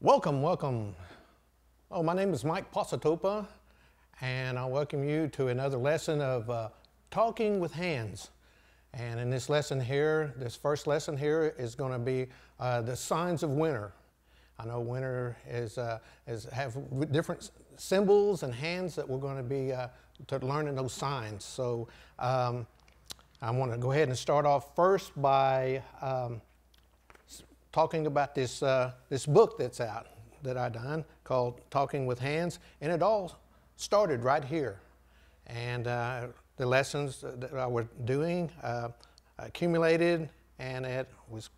Welcome, welcome. Oh, my name is Mike Pahsetopah, and I welcome you to another lesson of talking with hands. And in this lesson here, this first lesson here is going to be the signs of winter. I know winter have different symbols and hands that we're going to be learning those signs. So I want to go ahead and start off first by talking about this book that's out that I done called Talking with Hands, and it all started right here. And the lessons that I was doing accumulated, and it was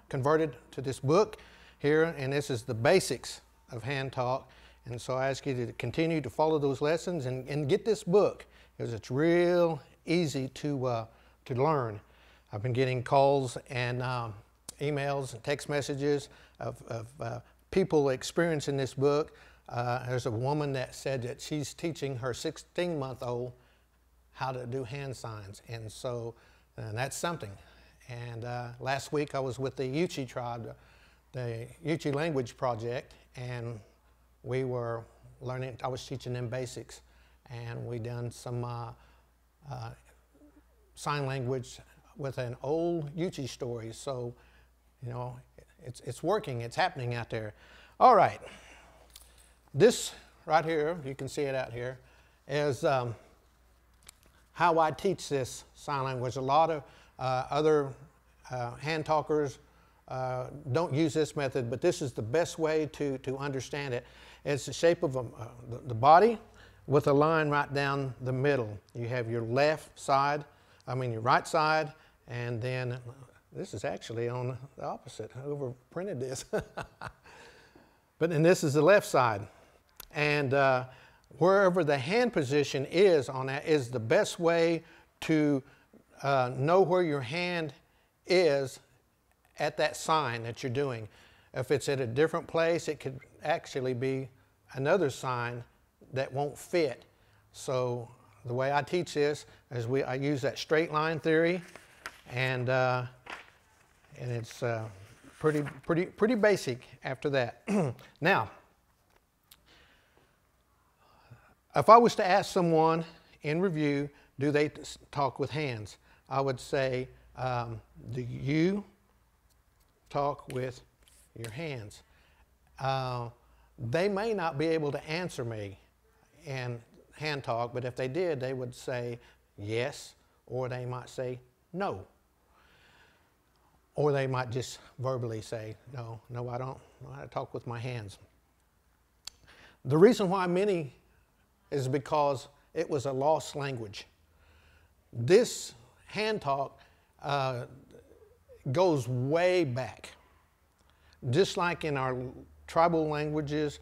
converted to this book here, and this is the basics of hand talk. And so I ask you to continue to follow those lessons and get this book, because it's real easy to learn. I've been getting calls and emails and text messages of people experiencing this book. There's a woman that said that she's teaching her 16-month-old how to do hand signs, and so that's something. And last week I was with the Yuchi tribe, the Yuchi language project, and we were learning. I was teaching them basics, and we done some sign language with an old Yuchi story. So, you know, it's working, it's happening out there. All right, this right here, you can see it out here, is how I teach this sign language. A lot of other hand talkers don't use this method, but this is the best way to understand it. It's the shape of the body with a line right down the middle. You have your left side, your right side, and then this is actually on the opposite. Whoever printed this. But then this is the left side. And wherever the hand position is on that is the best way to know where your hand is at that sign that you're doing. If it's at a different place, it could actually be another sign that won't fit. So the way I teach this is I use that straight line theory, and it's pretty basic after that. Now, if I was to ask someone in review, do they talk with hands? I would say, do you talk with your hands? They may not be able to answer me in hand talk, but if they did, they would say yes, or they might say no. Or they might just verbally say, no, I don't know how to talk with my hands. The reason why many is because it was a lost language. This hand talk goes way back. Just like in our tribal languages,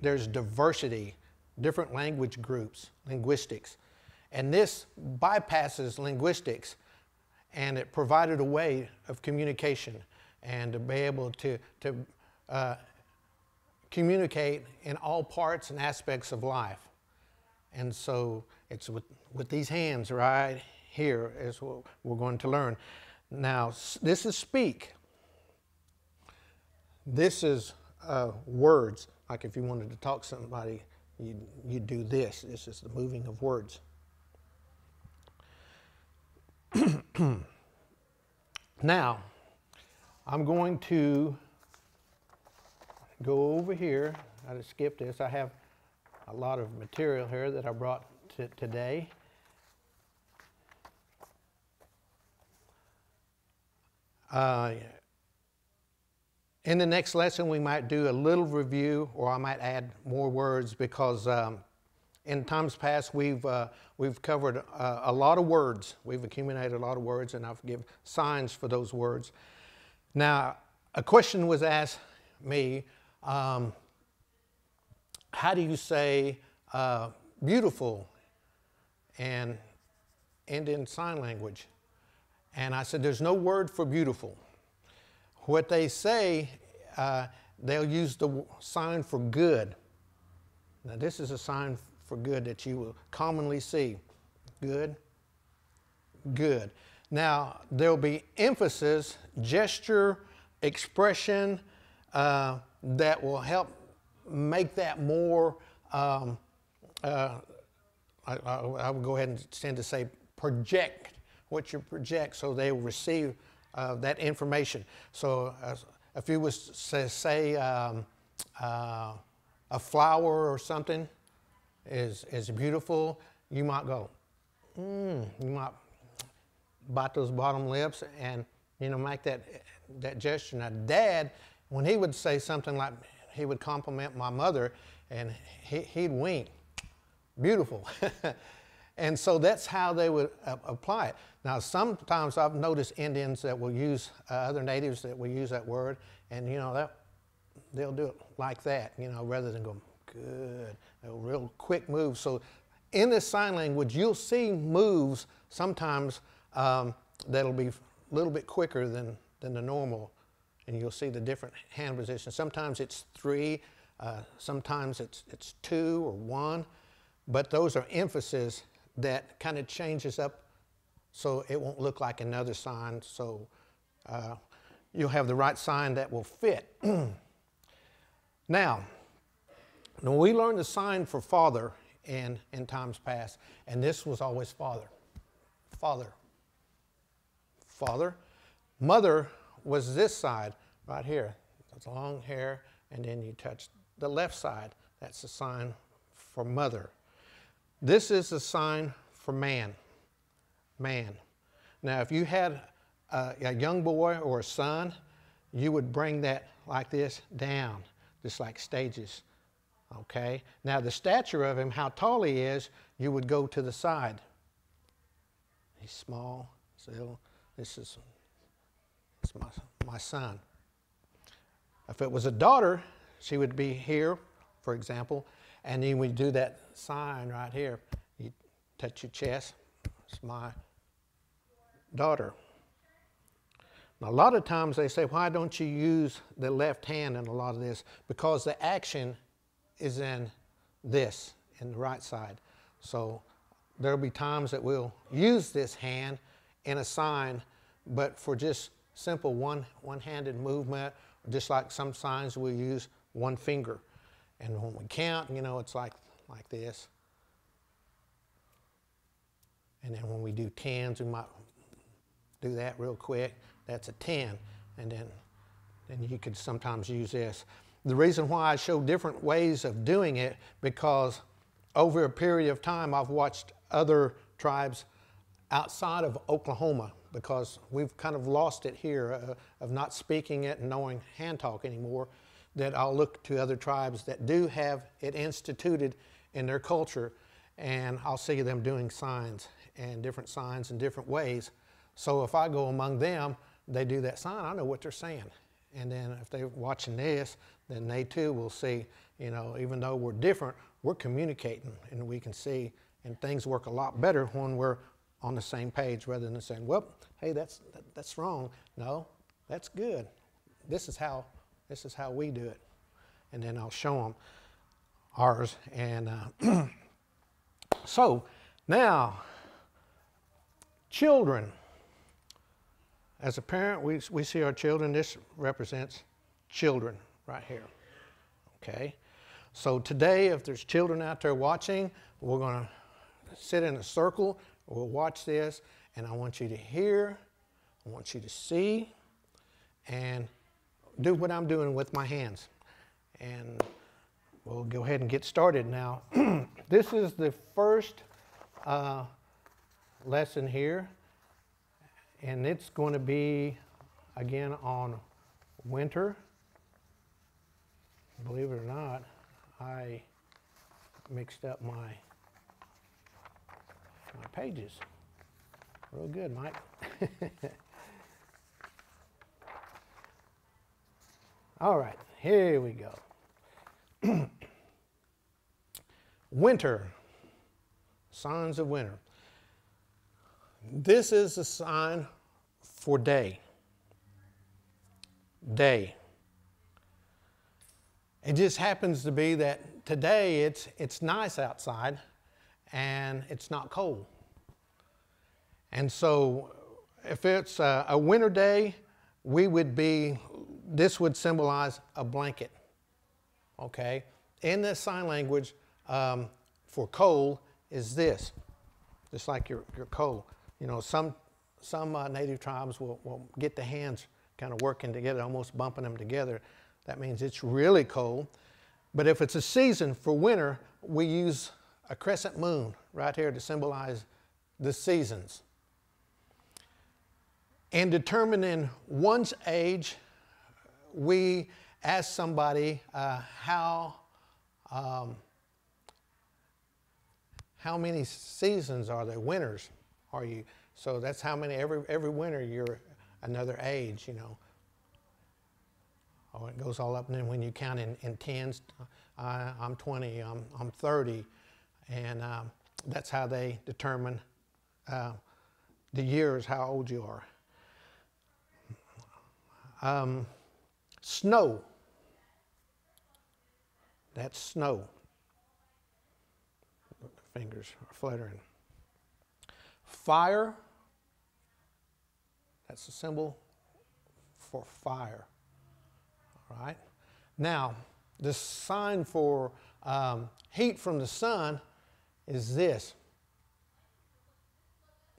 there's diversity, different language groups, linguistics. And this bypasses linguistics, and it provided a way of communication and to be able to communicate in all parts and aspects of life. And so it's with these hands right here is what we're going to learn. Now, this is speak. This is words. Like if you wanted to talk to somebody, you do this. This is the moving of words. Now, I'm going to go over here. I just skipped this. I have a lot of material here that I brought today. In the next lesson, we might do a little review, or I might add more words, because in times past we've covered a lot of words. We've accumulated a lot of words, and I've given signs for those words. Now, a question was asked me, how do you say beautiful and in sign language? And I said, there's no word for beautiful. What they say, they'll use the sign for good. Now, this is a sign for good that you will commonly see. Good, good. Now, there'll be emphasis, gesture, expression, that will help make that more, I would go ahead and tend to say project what you project, so they will receive that information. So if you was to say a flower or something is beautiful, you might go, you might bite those bottom lips and, you know, make that gesture. Now, Dad, when he would say something like, he would compliment my mother, and he'd wink, beautiful. And so that's how they would apply it. Now, sometimes I've noticed Indians that will use, other natives that will use that word, and, you know, they'll do it like that, you know, rather than go, good, a real quick move. So in this sign language, you'll see moves sometimes that'll be a little bit quicker than the normal, and you'll see the different hand positions. Sometimes it's 3, sometimes it's 2 or 1, but those are emphasis that kind of changes up so it won't look like another sign. So you'll have the right sign that will fit. Now, when we learned the sign for father in times past, and this was always father, father, father. Mother was this side right here. It's long hair, and then you touch the left side. That's the sign for mother. This is the sign for man, man. Now, if you had a young boy or a son, you would bring that like this down, just like stages, okay? Now, the stature of him, how tall he is, you would go to the side. He's small, still. This is my son. If it was a daughter, she would be here, for example, and then we do that sign right here. You touch your chest. It's my daughter. Now, a lot of times they say, why don't you use the left hand in a lot of this? Because the action is in this, in the right side. So there'll be times that we'll use this hand in a sign, but for just simple one-handed movement, just like some signs we use one finger. And when we count, you know, it's like this. And then when we do tens, we might do that real quick. That's a 10. And then you could sometimes use this. The reason why I show different ways of doing it, because over a period of time, I've watched other tribes outside of Oklahoma, because we've kind of lost it here of not speaking it and knowing hand talk anymore, that I'll look to other tribes that do have it instituted in their culture, and I'll see them doing signs in different ways. So if I go among them, they do that sign, I know what they're saying. And then if they're watching this, then they too will see, you know, even though we're different, we're communicating, and we can see, and things work a lot better when we're on the same page, rather than saying, well, hey, that's wrong. No, that's good. This is how we do it. And then I'll show them ours. And so now, children. As a parent, we see our children. This represents children right here, okay? So today, if there's children out there watching, we're going to sit in a circle. We'll watch this, and I want you to hear, I want you to see, and do what I'm doing with my hands. And we'll go ahead and get started now. This is the first lesson here, and it's going to be, again, on winter. Believe it or not, I mixed up my pages. Real good, Mike. All right, here we go. Winter, signs of winter. This is a sign for day. Day. It just happens to be that today it's nice outside and it's not cold. And so if it's a winter day, this would symbolize a blanket. okay, in this sign language for cold is this, just like your cold. You know, some native tribes will get the hands kind of working together, almost bumping them together. That means it's really cold. But if it's a season for winter, we use a crescent moon right here to symbolize the seasons. In determining one's age, we ask somebody how many seasons are there? Winters are you? So that's how many, every winter you're another age, you know. Oh, it goes all up, and then when you count in tens, I'm 20, I'm 30, and that's how they determine the years, how old you are. Snow, that's snow. Fingers are fluttering. Fire, that's a symbol for fire. All right. Now, the sign for heat from the sun is this.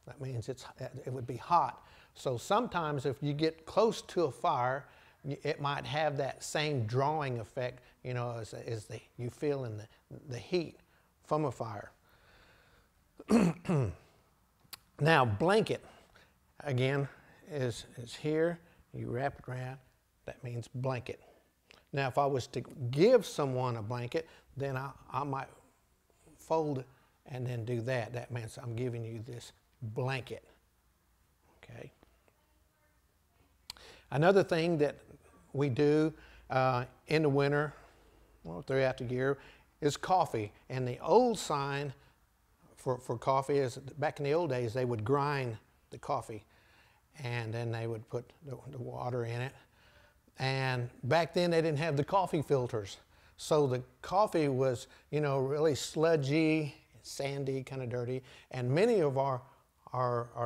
That means it would be hot. So sometimes if you get close to a fire, it might have that same drawing effect, you know, as you feel in the heat from a fire. Now, blanket, again, is here. You wrap it around. That means blanket. Now, if I was to give someone a blanket, then I might fold it and then do that. That means I'm giving you this blanket. Okay. Another thing that we do in the winter, well, throughout the year, is coffee. And the old sign for coffee is, back in the old days, they would grind the coffee, and then they would put the water in it. And back then they didn't have the coffee filters. So the coffee was, you know, really sludgy, sandy, kind of dirty. And many of our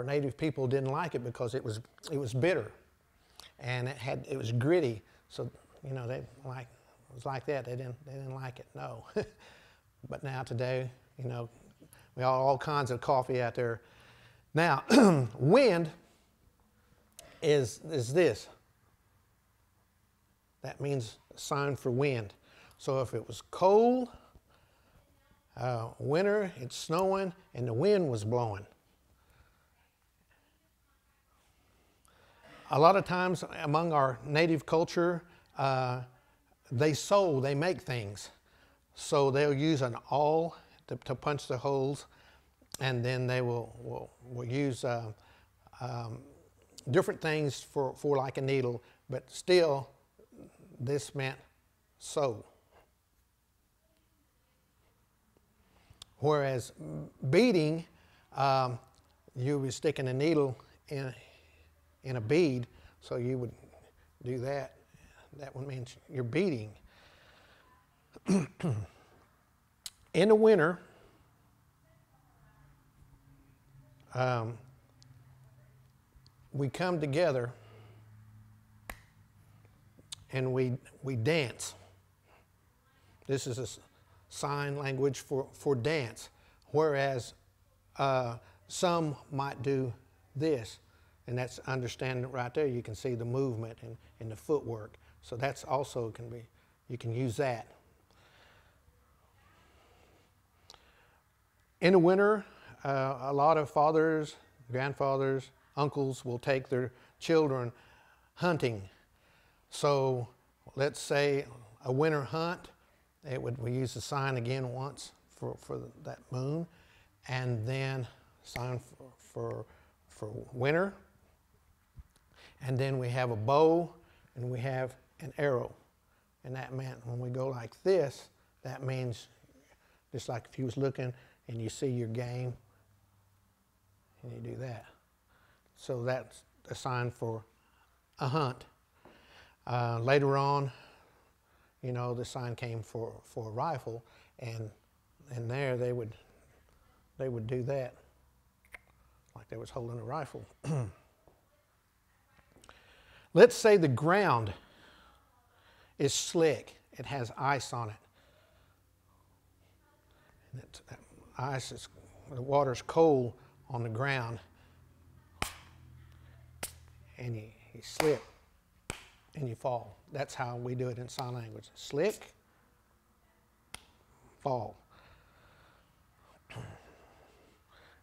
native people didn't like it because it was bitter. And it was gritty. So, you know, it was like that. They didn't like it, no. But now today, you know, we have all kinds of coffee out there. Now, wind is this. That means a sign for wind. So if it was cold, winter, it's snowing, and the wind was blowing. A lot of times among our native culture, they make things. So they'll use an awl to punch the holes, and then they will use different things for like a needle, but still, this meant sew. Whereas beading, you would be sticking a needle in a bead, so you would do that. That one means you're beading. In the winter, we come together and we dance. This is a sign language for dance, whereas some might do this, and that's understanding it right there. You can see the movement and the footwork. So that's also you can use that. In the winter, a lot of fathers, grandfathers, uncles will take their children hunting. So let's say a winter hunt, we use the sign again once for that moon, and then sign for winter. And then we have a bow and we have an arrow. And that meant when we go like this, that means just like if you was looking and you see your game, and you do that. So that's a sign for a hunt. Later on, you know, the sign came for a rifle, and there they would do that, like they was holding a rifle. Let's say the ground is slick it has ice on it. And ice is, the water's cold on the ground, and you slip and you fall. That's how we do it in sign language. Slick, fall.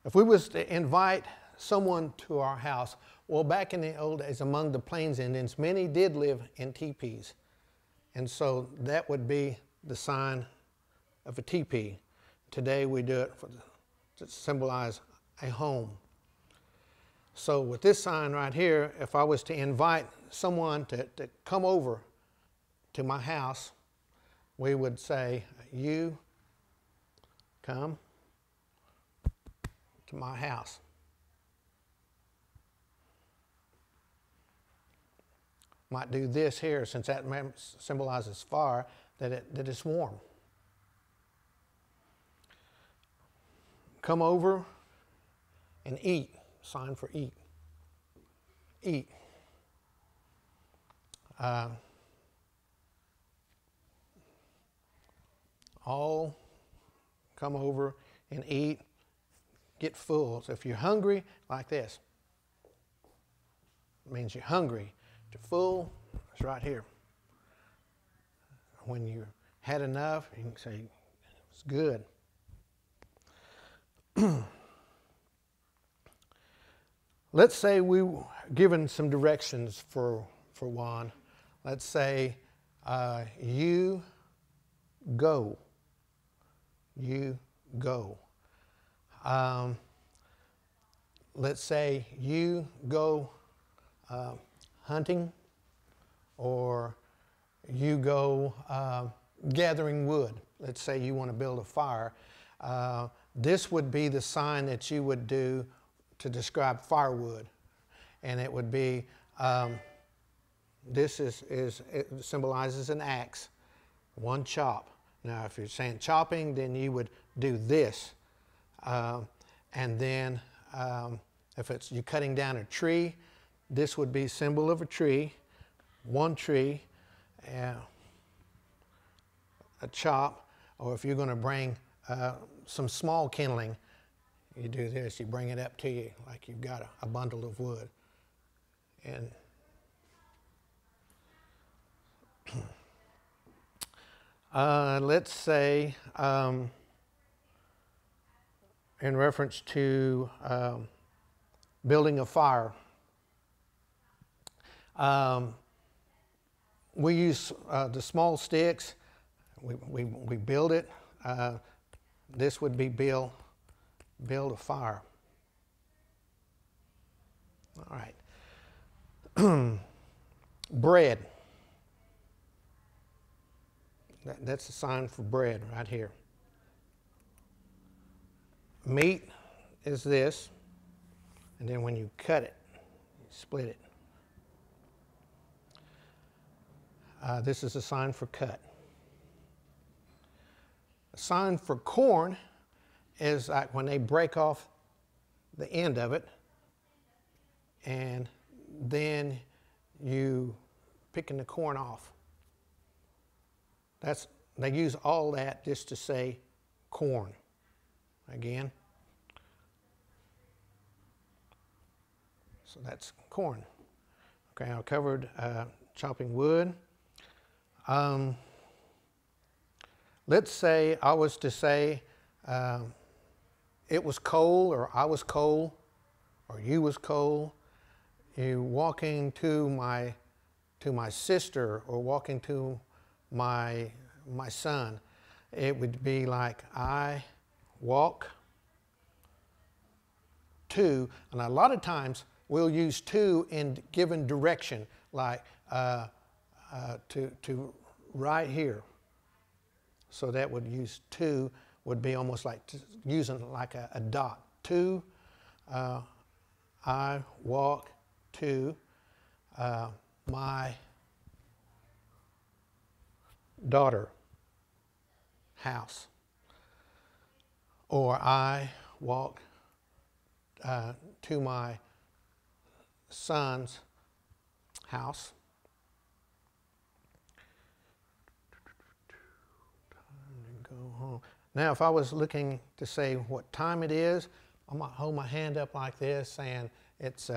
If we was to invite someone to our house, well, back in the old days, among the Plains Indians, many did live in teepees. And so that would be the sign of a teepee. Today we do it to symbolize a home. So with this sign right here, if I was to invite someone to come over to my house, we would say, you come to my house. Might do this here, since that symbolizes fire, that it's warm. Come over and eat. Sign for eat. Eat. All come over and eat. Get full. So if you're hungry, like this, it means you're hungry. If you're full, it's right here. When you had enough, you can say, it's good. Let's say we were given some directions for Juan. Let's say, you go. You go. Let's say you go hunting, or you go gathering wood. Let's say you want to build a fire. This would be the sign that you would do to describe firewood. And it would be, this it symbolizes an axe, one chop. Now if you're saying chopping, then you would do this. And then if it's you cutting down a tree, this would be a symbol of a tree, one tree, a chop. Or if you're going to bring some small kindling, you do this, you bring it up to you like you've got a bundle of wood. And let's say, in reference to building a fire, we use the small sticks. We build it. This would be build a fire. All right. Bread. That's a sign for bread right here. Meat is this, and then when you cut it, you split it. This is a sign for cut. A sign for corn is like when they break off the end of it, and then you picking the corn off. They use all that just to say corn. Again. So that's corn. Okay, I covered chopping wood. Let's say I was to say it was cold, or I was cold, or you was cold. You walking to my sister, or walking to my son. It would be like I walk to, and a lot of times we'll use to in given direction, like to right here. So that would use to, would be almost like using like a dot. To, I walk to my daughter house. Or I walk to my son's house. Now, if I was looking to say what time it is, I might hold my hand up like this, saying it's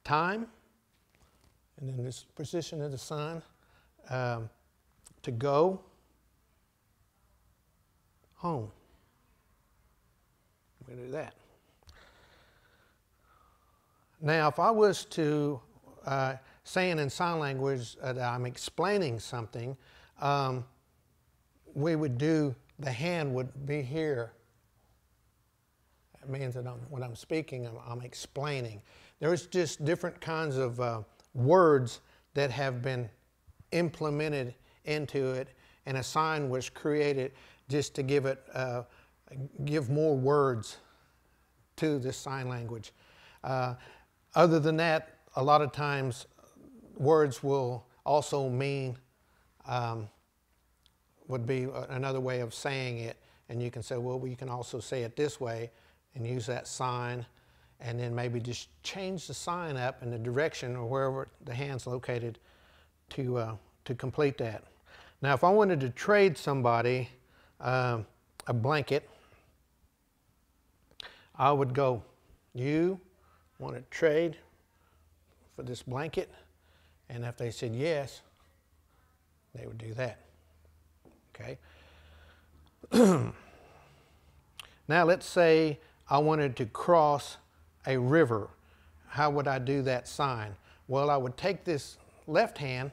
time, and then this position of the sun, to go home. We do that. Now, if I was to saying in sign language that I'm explaining something, we would do, the hand would be here. It means that when I'm speaking, I'm explaining. There's just different kinds of words that have been implemented into it, and a sign was created just to give it, give more words to this sign language. Other than that, a lot of times words will also mean, would be another way of saying it, and you can say, well, you can also say it this way and use that sign, and then maybe just change the sign up in the direction or wherever the hand's located to complete that. Now, if I wanted to trade somebody a blanket, I would go, you want to trade for this blanket? And if they said yes, they would do that. Okay. Now let's say I wanted to cross a river. How would I do that sign? Well, I would take this left hand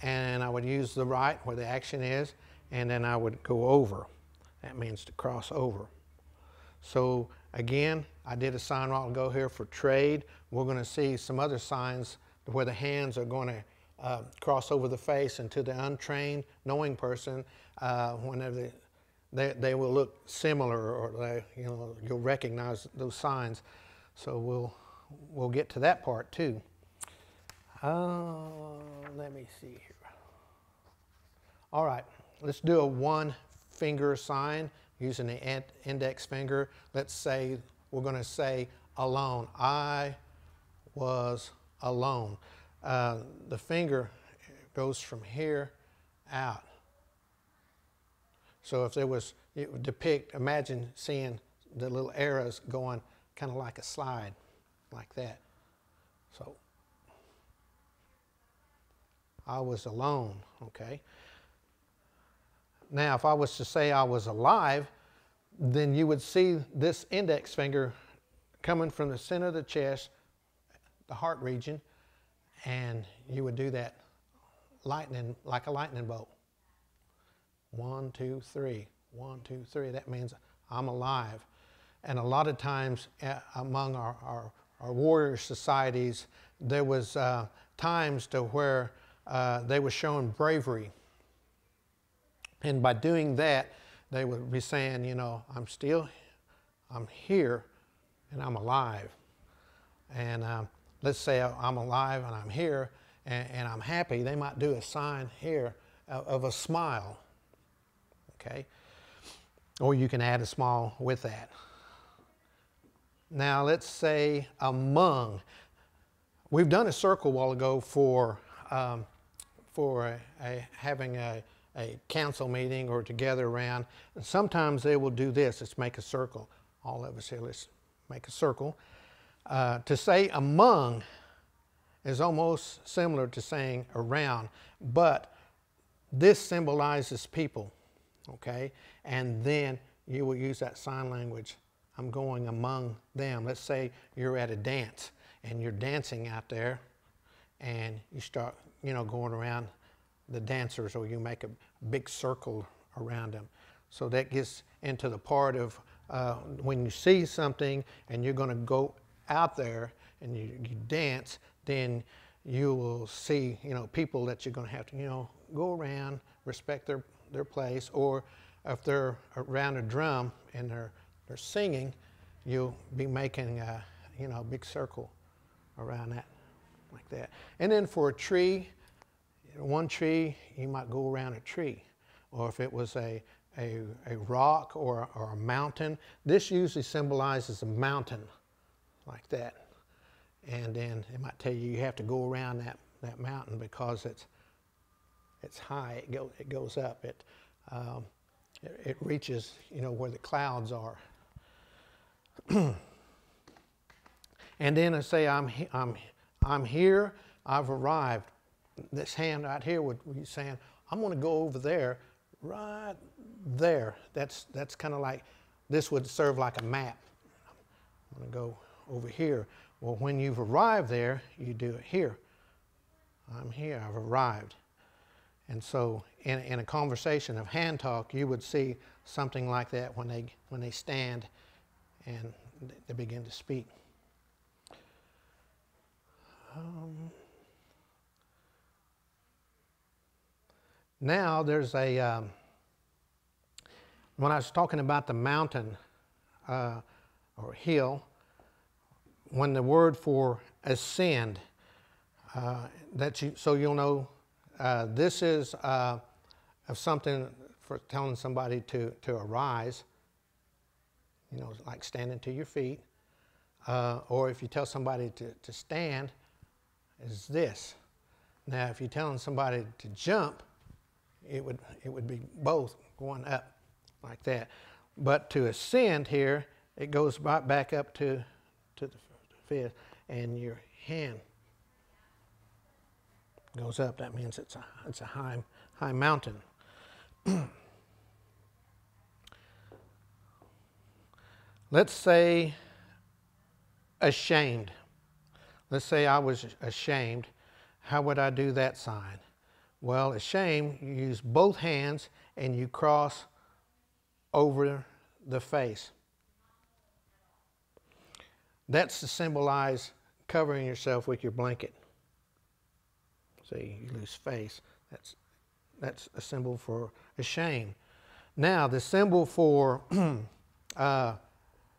and I would use the right where the action is, and then I would go over. That means to cross over. So again, I did a sign a while ago here for trade. We're going to see some other signs where the hands are going to cross over the face, and to the untrained, knowing person, whenever they will look similar, or you'll recognize those signs. So we'll get to that part too. Let me see here. All right, let's do a one finger sign using the index finger. Let's say we're going to say alone. I was alone. The finger goes from here out. So if there was, it would depict, imagine seeing the little arrows going kind of like a slide, like that. So I was alone, okay? Now, if I was to say I was alive, then you would see this index finger coming from the center of the chest, the heart region, and you would do that lightning, like a lightning bolt. 1, 2, 3. 1, 2, 3. That means I'm alive. And a lot of times among our warrior societies, there was times to where they were showing bravery. And by doing that, they would be saying, I'm here and I'm alive. And let's say I'm alive and I'm here and I'm happy. They might do a sign here of a smile. Okay? Or you can add a smile with that. Now let's say among. We've done a circle a while ago for having a council meeting or to gather around. And sometimes they will do this. Let's make a circle. All of us here, let's make a circle. To say among is almost similar to saying around, but this symbolizes people, okay? And then you will use that sign language. I'm going among them. Let's say you're at a dance and you're dancing out there and you start, going around the dancers, or you make a big circle around them. So that gets into the part of when you see something and you're going to go out there and you dance, then you will see, people that you're going to have to, go around, respect their place, or if they're around a drum and they're singing, you'll be making a big circle around that, like that. And then for a tree, one tree, you might go around a tree. Or if it was a rock or a mountain, this usually symbolizes a mountain, like that. And then it might tell you have to go around that mountain because it's high, it goes up. It reaches, where the clouds are. And then I say, I'm here, I've arrived. This hand right here would be saying, I'm going to go over there, right there. That's kind of like, this would serve like a map. I'm going to go over here. Well, when you've arrived there, you do it here. I'm here, I've arrived. And so in a conversation of hand talk, you would see something like that when they stand and they begin to speak. Now there's a, when I was talking about the mountain or hill, when the word for ascend, so you'll know this is of something for telling somebody to arise, like standing to your feet, or if you tell somebody to stand, is this. Now, if you're telling somebody to jump, it would be both going up like that. But to ascend here, it goes right back up to the fifth, and your hand goes up. That means it's a high mountain. Let's say ashamed. Let's say I was ashamed. How would I do that sign? Well, ashamed, you use both hands and you cross over the face. That's to symbolize covering yourself with your blanket. See, you lose face. That's a symbol for ashamed. Now, the symbol for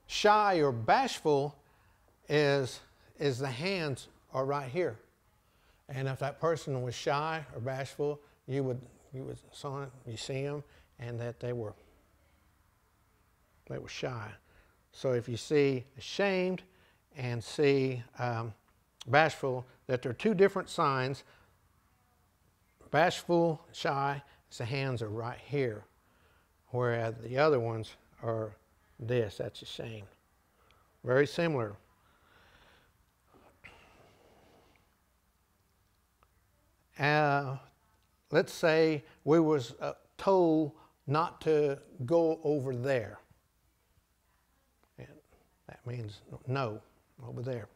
shy or bashful is the hands are right here. And if that person was shy or bashful, you see them, and that they were shy. So if you see ashamed and see bashful, that they're two different signs. Bashful, shy, the hands are right here, whereas the other ones are this. That's ashamed. Very similar. Let's say we was told not to go over there. And that means no, over there.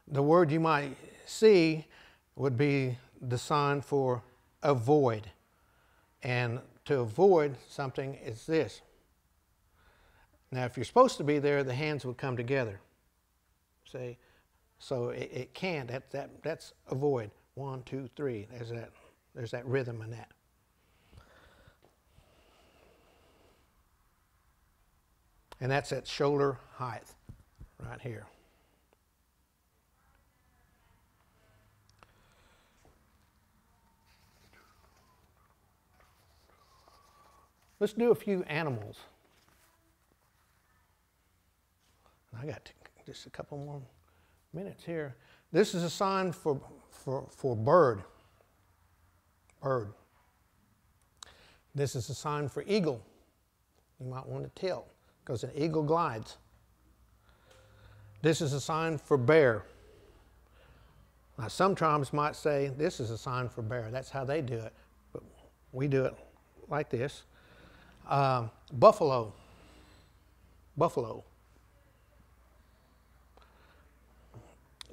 The word you might see would be the sign for avoid. And to avoid something is this. Now, if you're supposed to be there, the hands would come together. See? So it can't. That's avoid. 1, 2, 3. There's that rhythm in that. And that's at shoulder height, right here. Let's do a few animals. I got just a couple more minutes here. This is a sign for bird. Bird. This is a sign for eagle. You might want to tilt, because an eagle glides. This is a sign for bear. Now, some tribes might say this is a sign for bear. That's how they do it. But we do it like this. Buffalo. Buffalo.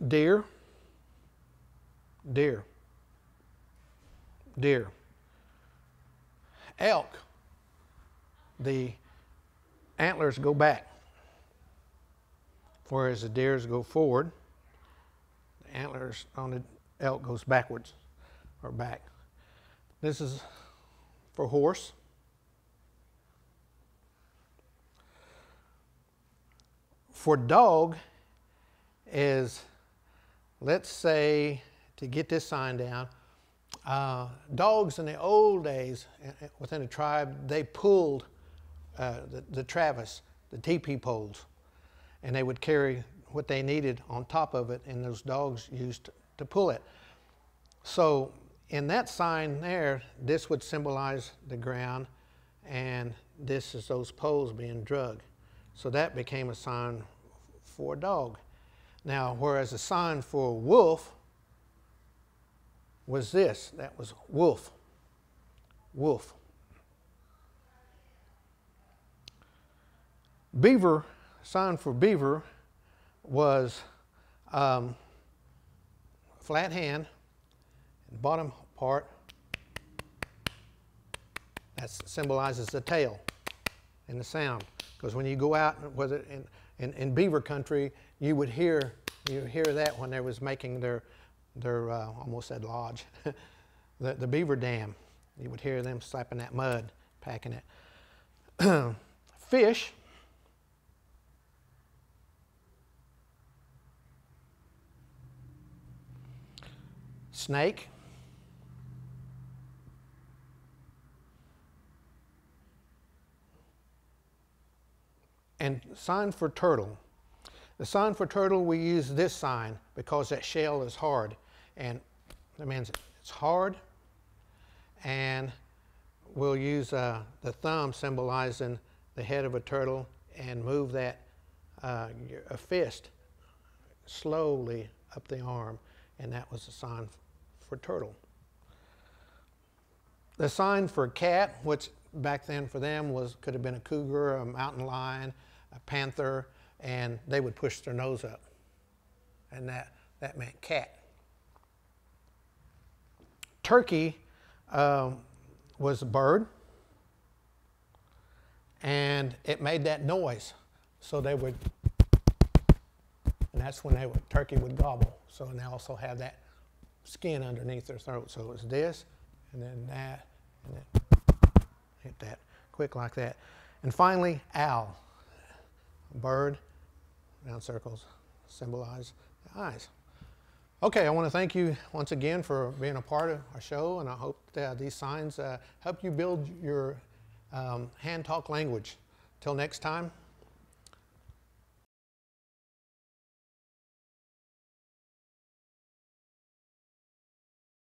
Deer. Deer. Deer. Elk. The antlers go back, whereas the deers go forward. The antlers on the elk goes backwards or back. This is for horse. For dog is, let's say, to get this sign down, dogs in the old days within a tribe, they pulled the Travis, the teepee poles, and they would carry what they needed on top of it, and those dogs used to pull it. So in that sign there, this would symbolize the ground, and this is those poles being drug. So that became a sign for a dog. Now, whereas a sign for a wolf was this, that was wolf, wolf. Beaver, sign for beaver was flat hand, bottom part, that symbolizes the tail and the sound. Because when you go out, whether in beaver country, you would hear that when they was making their almost said lodge, the beaver dam. You would hear them slapping that mud, packing it. Fish. Snake. And sign for turtle. The sign for turtle, we use this sign because that shell is hard. And that means it's hard. And we'll use the thumb symbolizing the head of a turtle and move that a fist slowly up the arm. And that was the sign for turtle. The sign for cat, which back then for them could have been a cougar, a mountain lion, a panther, and they would push their nose up. And that meant cat. Turkey was a bird, and it made that noise. So they would, and that's when turkey would gobble. So they also have that skin underneath their throat. So it was this, and then that, and then hit that quick like that. And finally, owl. A bird, round circles symbolize the eyes. Okay, I want to thank you once again for being a part of our show, and I hope that these signs help you build your hand talk language. Till next time.